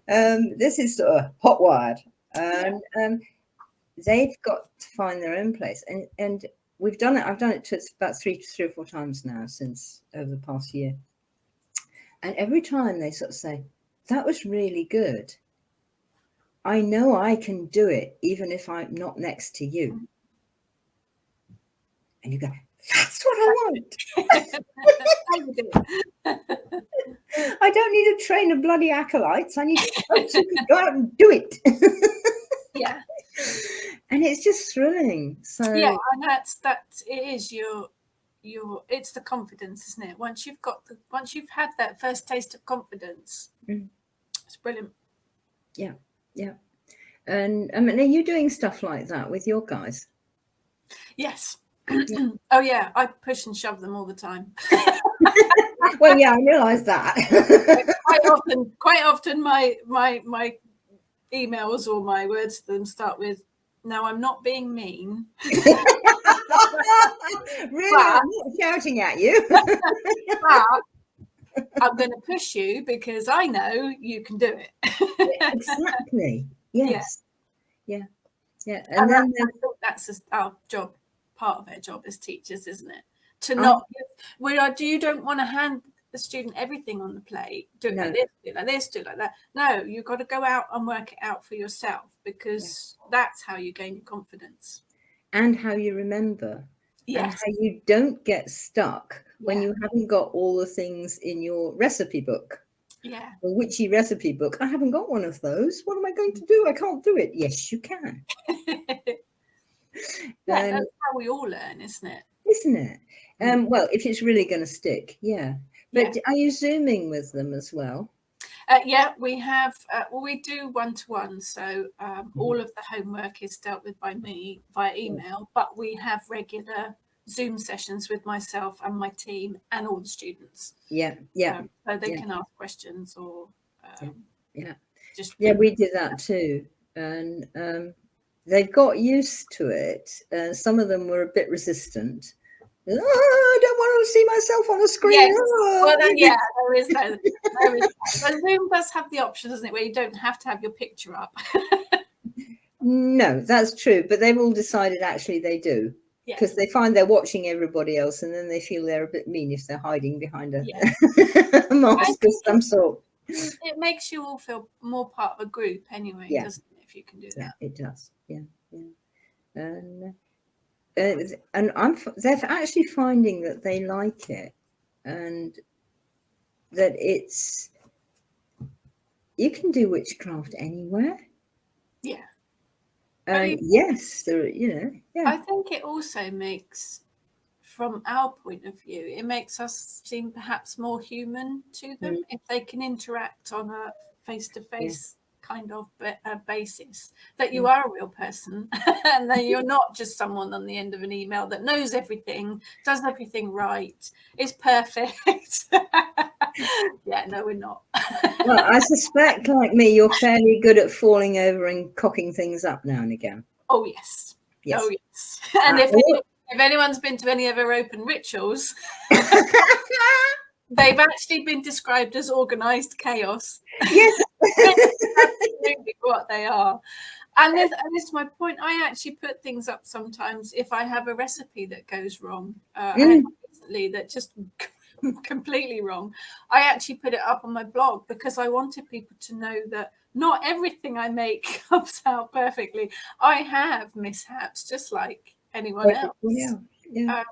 This is sort of hot wired, and they've got to find their own place, and we've done it. I've done it about three or four times now since over the past year, and every time they sort of say, that was really good. I know I can do it even if I'm not next to you. And you go, that's what I want. I don't need to train of bloody acolytes. I need folks who can go out and do it.
Yeah.
And it's just thrilling. So
yeah, and it is your it's the confidence, isn't it? Once you've had that first taste of confidence, it's brilliant.
Yeah. And I mean, are you doing stuff like that with your guys?
Yes. Oh yeah, I push and shove them all the time.
Well, yeah, I realise that.
quite often my emails or my words to them start with, "Now I'm not being mean."
Really, I'm not shouting at you.
But I'm going to push you because I know you can do it.
Exactly. Yes. Yeah.
And then I think that's our job. Part of our job as teachers, isn't it? To not you don't want to hand the student everything on the plate. Do it like this, do it like this, do it like that. No, you've got to go out and work it out for yourself, because that's how you gain your confidence. And
how you remember.
Yes.
And how you don't get stuck when you haven't got all the things in your recipe book.
Yeah.
A witchy recipe book. I haven't got one of those. What am I going to do? I can't do it. Yes, you can.
That's how we all learn, isn't it?
Isn't it? Well, if it's really going to stick, yeah. But are you Zooming with them as well?
Yeah, we have. Well, we do one-to-one, so all of the homework is dealt with by me via email. But we have regular Zoom sessions with myself and my team and all the students.
Yeah.
So they can ask questions or just
we did that too, and they've got used to it. Some of them were a bit resistant. Oh, I don't want to see myself on the screen.
Yes.
Oh.
Well, there is that. But Zoom does have the option, doesn't it, where you don't have to have your picture up.
No, that's true. But they've all decided actually they do. Because they find they're watching everybody else, and then they feel they're a bit mean if they're hiding behind a mask of some sort.
It makes you all feel more part of a group anyway, doesn't it, if you can do that?
Yeah, it does. Yeah. And they're actually finding that they like it, and that you can do witchcraft anywhere.
Yeah.
Yes,
I think it also makes, from our point of view, it makes us seem perhaps more human to them if they can interact on a face-to-face kind of basis, that you are a real person and that you're not just someone on the end of an email that knows everything, does everything right, is perfect. No, we're not.
Well, I suspect, like me, you're fairly good at falling over and cocking things up now and again.
Oh yes. Oh yes. And if anyone's been to any of our open rituals, they've actually been described as organized chaos.
Yes.
Absolutely what they are. And this is my point. I actually put things up sometimes if I have a recipe that goes wrong. I had recently that just completely wrong. I actually put it up on my blog because I wanted people to know that not everything I make comes out perfectly. I have mishaps just like anyone else.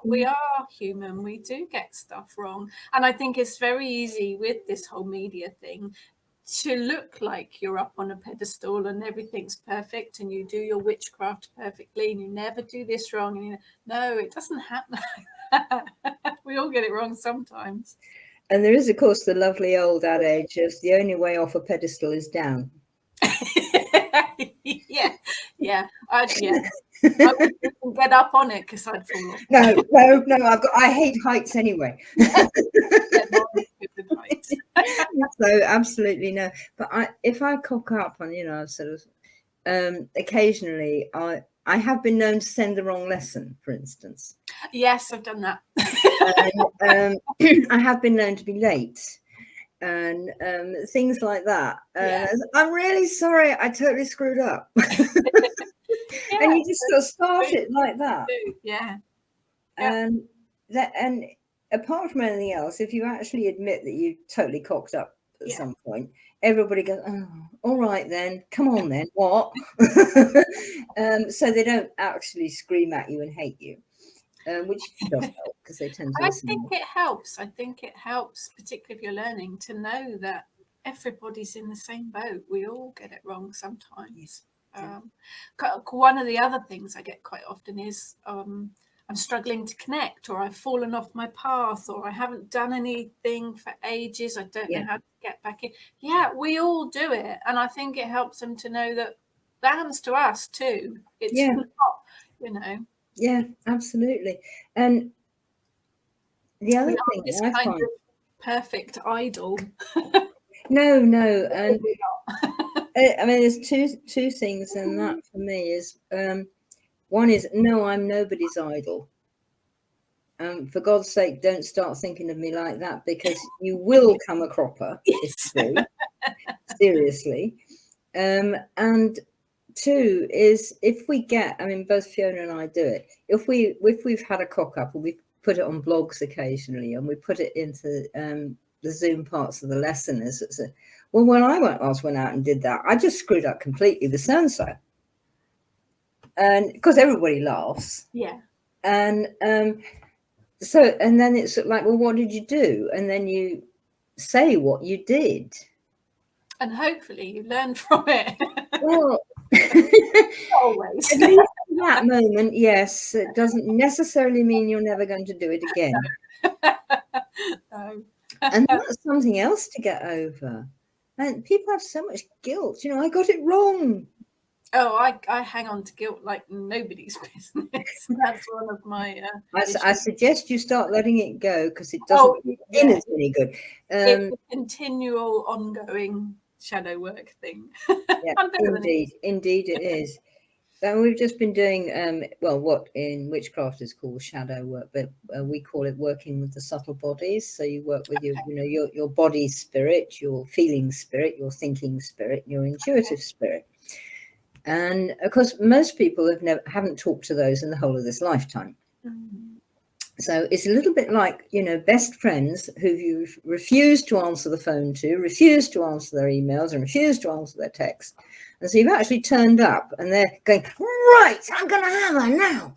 We are human. We do get stuff wrong. And I think it's very easy with this whole media thing to look like you're up on a pedestal and everything's perfect and you do your witchcraft perfectly and you never do this wrong. And no, it doesn't happen like that. We all get it wrong sometimes.
And there is, of course, the lovely old adage of the only way off a pedestal is down.
Yeah. I wouldn't get up on it because I'd fall off.
No. I hate heights anyway. So absolutely no. But if I cock up on, sort of, occasionally I have been known to send the wrong lesson, for instance.
Yes, I've done that.
I have been known to be late. And things like that. I'm really sorry, I totally screwed up. And you just sort of start it like that. And apart from anything else, if you actually admit that you totally cocked up at some point, everybody goes, oh, all right then, come on then, what? So they don't actually scream at you and hate you. Which does help because they tend to listen.
I think it helps, particularly if you're learning, to know that everybody's in the same boat. We all get it wrong sometimes. One of the other things I get quite often is I'm struggling to connect, or I've fallen off my path, or I haven't done anything for ages. I don't know how to get back in. Yeah, we all do it. And I think it helps them to know that happens to us too. It's not,
Yeah, absolutely. And the other thing I find
perfect idol.
No, and I mean, there's two things, and that for me is one is no, I'm nobody's idol. For God's sake, don't start thinking of me like that, because you will come a cropper if you do. Seriously. And two is if we get, I mean, both Fiona and I do it. If we've had a cock up, or we put it on blogs occasionally, and we put it into the Zoom parts of the lesson, well, when I went out and did that, I just screwed up completely with so-and-so, and because everybody laughs, and so, and then it's like, well, what did you do? And then you say what you did,
and hopefully you learn from it.
Well,
always.
At least in that moment, yes, it doesn't necessarily mean you're never going to do it again.
No.
And that's something else to get over. And people have so much guilt. I got it wrong.
Oh, I hang on to guilt like nobody's business. That's one of my
I suggest you start letting it go, because it
Oh,
doesn't
yeah.
it's any good.
It's a continual, ongoing shadow work thing.
Yeah, indeed it is. And we've just been doing what in witchcraft is called shadow work, but we call it working with the subtle bodies. So you work with your body spirit, your feeling spirit, your thinking spirit, your intuitive spirit. And of course, most people haven't talked to those in the whole of this lifetime. So it's a little bit like, best friends who you've refused to answer the phone to, refused to answer their emails, and refused to answer their texts. And so you've actually turned up and they're going, right, I'm going to have her now.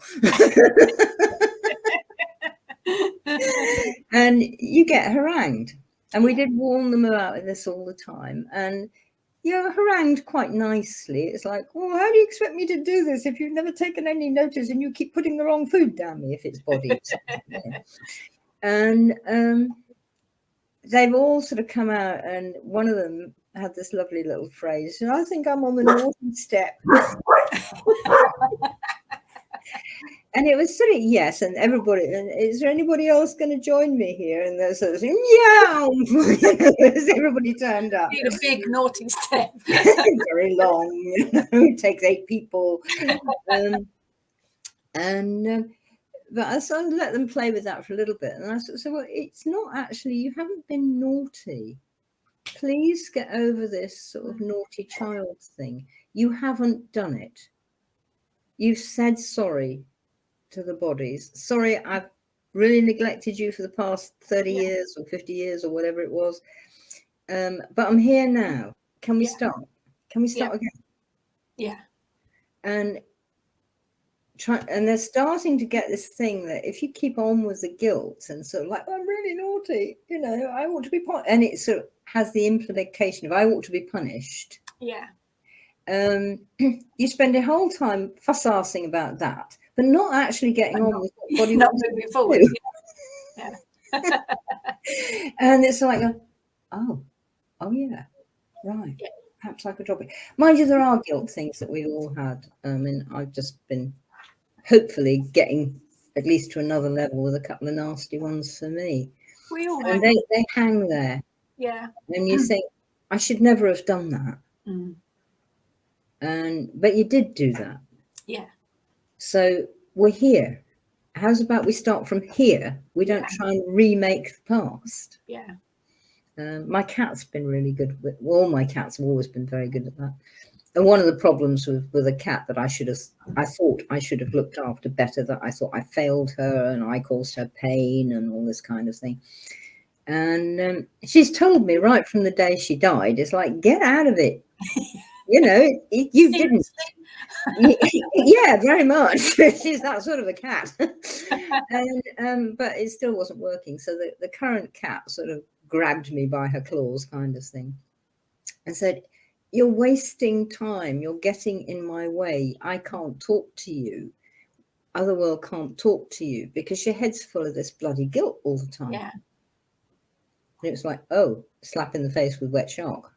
And you get harangued. And we did warn them about this all the time. And you're harangued quite nicely. It's like, well, how do you expect me to do this if you've never taken any notice and you keep putting the wrong food down me if it's body? And they've all sort of come out, and one of them had this lovely little phrase, I think I'm on the naughty step. And it was sort of yes, and everybody, and is there anybody else going to join me here? And there's sort of saying, yeah, as everybody turned up.
Need a big naughty step.
Very long, it takes 8 people. But I sort of let them play with that for a little bit. And I sort of said, well, it's not actually, you haven't been naughty. Please get over this sort of naughty child thing. You haven't done it. You've said sorry to the bodies. Sorry, I've really neglected you for the past 30 years or 50 years or whatever it was. But I'm here now. Can we start? Can we start again?
Yeah.
And they're starting to get this thing that if you keep on with the guilt and sort of like, I'm really naughty, I ought to be punished. And it sort of has the implication of I ought to be punished.
Yeah.
You spend your whole time fuss-arsing about that, but not actually getting on with what body
not moving forward. Yeah.
And it's like, oh yeah, right. Yeah. Perhaps I could drop it. Mind you, there are guilt things that we've all had. And I've just been hopefully getting at least to another level with a couple of nasty ones for me.
We all
and they hang there.
Yeah.
And you think, I should never have done that. But you did do that.
Yeah.
So we're here. How's about we start from here? We don't try and remake the past.
Yeah.
My cat's been really good with, all my cats have always been very good at that. And one of the problems with a cat that I thought I should have looked after better, that I thought I failed her and I caused her pain and all this kind of thing. And she's told me right from the day she died, it's like, get out of it. You didn't. Yeah, very much. She's that sort of a cat. And but it still wasn't working. So the current cat sort of grabbed me by her claws kind of thing and said, you're wasting time. You're getting in my way. I can't talk to you. Other world can't talk to you because your head's full of this bloody guilt all the time.
Yeah.
And it was like, oh, slap in the face with wet shark.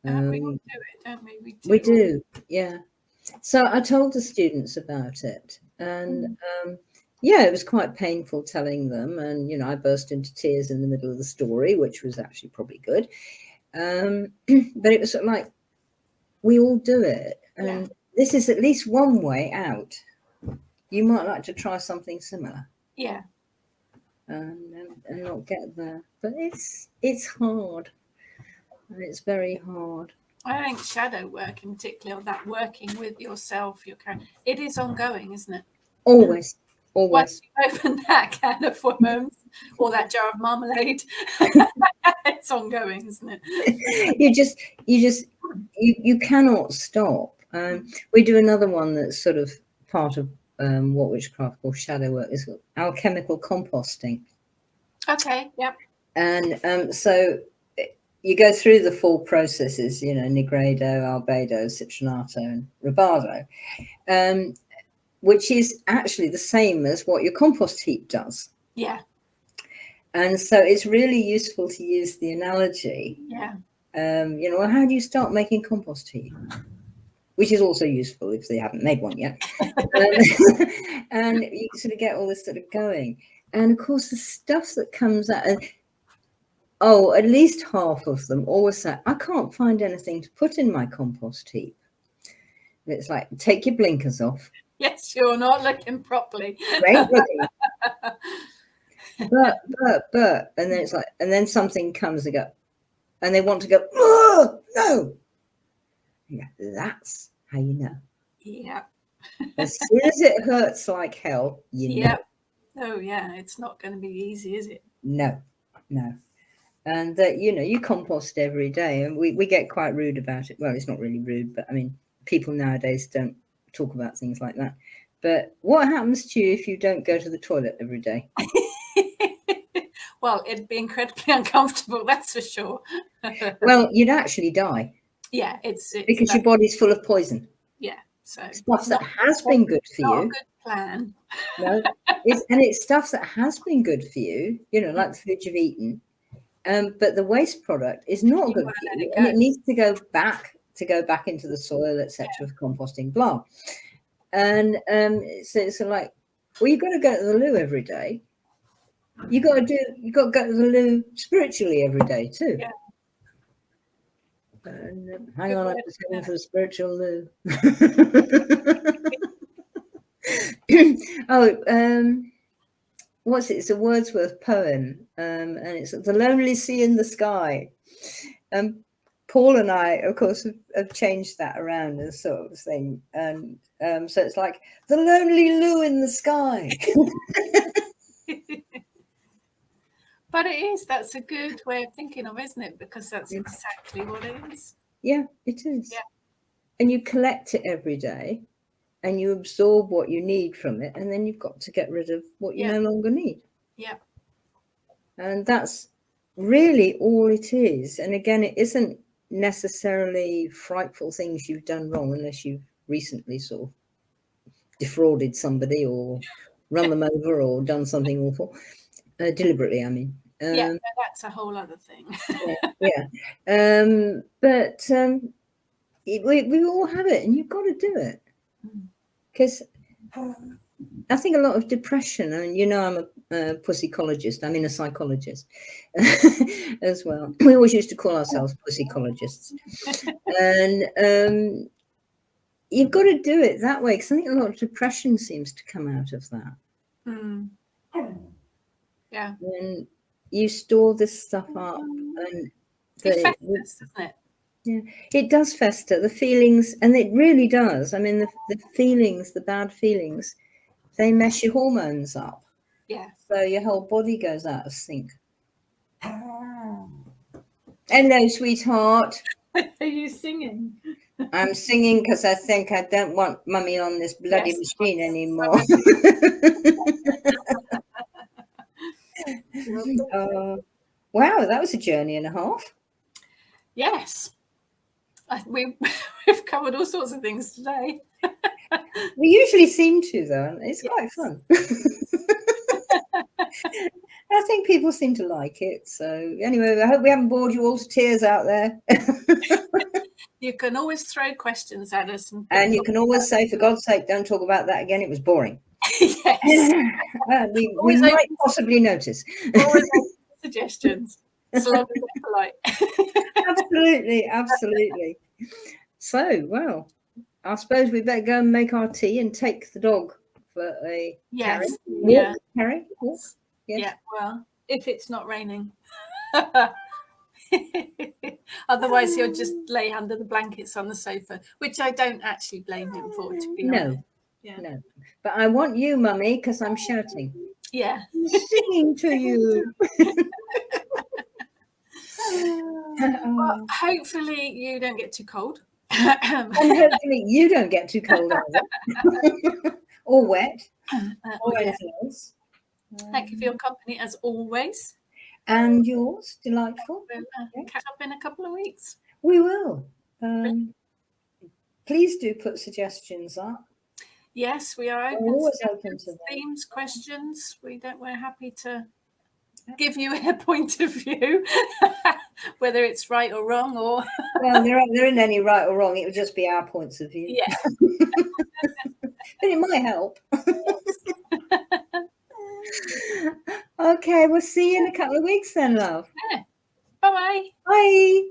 We all do it, don't we?
We do, yeah. So I told the students about it, and it was quite painful telling them. And I burst into tears in the middle of the story, which was actually probably good. But it was sort of like, we all do it, and this is at least one way out. You might like to try something similar.
Yeah.
And not get there, but it's hard. It's very hard.
I think shadow work in particular, that working with yourself, it is ongoing, isn't it?
Always.
Once you open that can of worms or that jar of marmalade, it's ongoing, isn't
it? You cannot stop. We do another one that's sort of part of what witchcraft calls shadow work, is alchemical composting.
Okay, yep.
And so you go through the 4 processes, nigredo, albedo, citronato, and rubado, which is actually the same as what your compost heap does.
Yeah.
And so it's really useful to use the analogy.
Yeah.
Well, how do you start making compost tea? Which is also useful if they haven't made one yet. And you sort of get all this sort of going. And of course, the stuff that comes out, at least half of them always say, I can't find anything to put in my compost heap. It's like, take your blinkers off.
Yes, you're not looking properly.
Great looking. But, and then it's like, and then something comes and go, and they want to go, oh, no. Yeah, that's how you know.
Yeah.
As soon as it hurts like hell, you know.
Oh, yeah. It's not going to be easy, is it?
No. And that, you compost every day, and we get quite rude about it. Well, it's not really rude, but I mean, people nowadays don't talk about things like that. But what happens to you if you don't go to the toilet every day?
Well, it'd be incredibly uncomfortable, that's for sure.
Well, you'd actually die.
Yeah, it's
because your body's full of poison.
Yeah, so
stuff that has been good for you.
Not a good plan.
No, it's stuff that has been good for you. Like the food you've eaten. But the waste product is not good for you, and it needs to go back into the soil, etc., for composting. Blah. And so it's like, well, you've got to go to the loo every day. You got to go to the loo spiritually every day too.
Yeah.
And, hang on, I'm just heading for the spiritual loo. What's it? It's a Wordsworth poem, and it's The Lonely Sea in the Sky. Paul and I, of course, have changed that around as sort of thing, and so it's like the lonely loo in the sky.
But that's a good way of thinking of, isn't it? Because that's exactly what it is.
Yeah, it is.
Yeah.
And you collect it every day, and you absorb what you need from it, and then you've got to get rid of what you no longer need.
Yeah.
And that's really all it is. And again, it isn't necessarily frightful things you've done wrong, unless you've recently sort of defrauded somebody or run them over or done something awful. Deliberately, I mean.
That's a whole other thing.
But we all have it, and you've got to do it. Because I think a lot of depression, I mean, I'm a pussycologist, I mean a psychologist as well. We always used to call ourselves pussycologists. And you've got to do it that way, because I think a lot of depression seems to come out of that.
Yeah.
When you store this stuff up, and
it festers, doesn't it?
Yeah, it does fester, the feelings, and it really does. I mean, the feelings, the bad feelings, they mess your hormones up.
Yeah.
So your whole body goes out of sync. Hello, sweetheart.
Are you singing?
I'm singing because I think I don't want mummy on this bloody machine anymore. Wow, that was a journey and a half.
Yes. We've covered all sorts of things today.
We usually seem to, though. It's quite fun. I think people seem to like it. So anyway, I hope we haven't bored you all to tears out there.
You can always throw questions at us.
And you can always say, for God's sake, don't talk about that again. It was boring.
Yes.
We might possibly notice.
Always suggestions. So long as they're polite.
Absolutely. So, well, I suppose we better go and make our tea and take the dog for a carry.
Yeah.
Carry?
Yes. Yeah, well, if it's not raining. Otherwise, he'll just lay under the blankets on the sofa, which I don't actually blame him for, to be honest.
No. But I want you, Mummy, because I'm shouting.
Yeah.
Singing to you.
Well, hopefully you don't get too cold.
And hopefully you don't get too cold either. Or wet. Or anything else.
Thank you for your company as always.
And yours, delightful.
We'll catch up in a couple of weeks.
We will. Please do put suggestions up.
Yes, we are open.
We're always open to
themes, questions. We're happy to give you a point of view. whether it's right or wrong, or
well, there isn't any right or wrong. It would just be our points of view.
yeah.
But it might help. Okay, we'll see you in a couple of weeks then, love.
Yeah. Bye-bye.
Bye.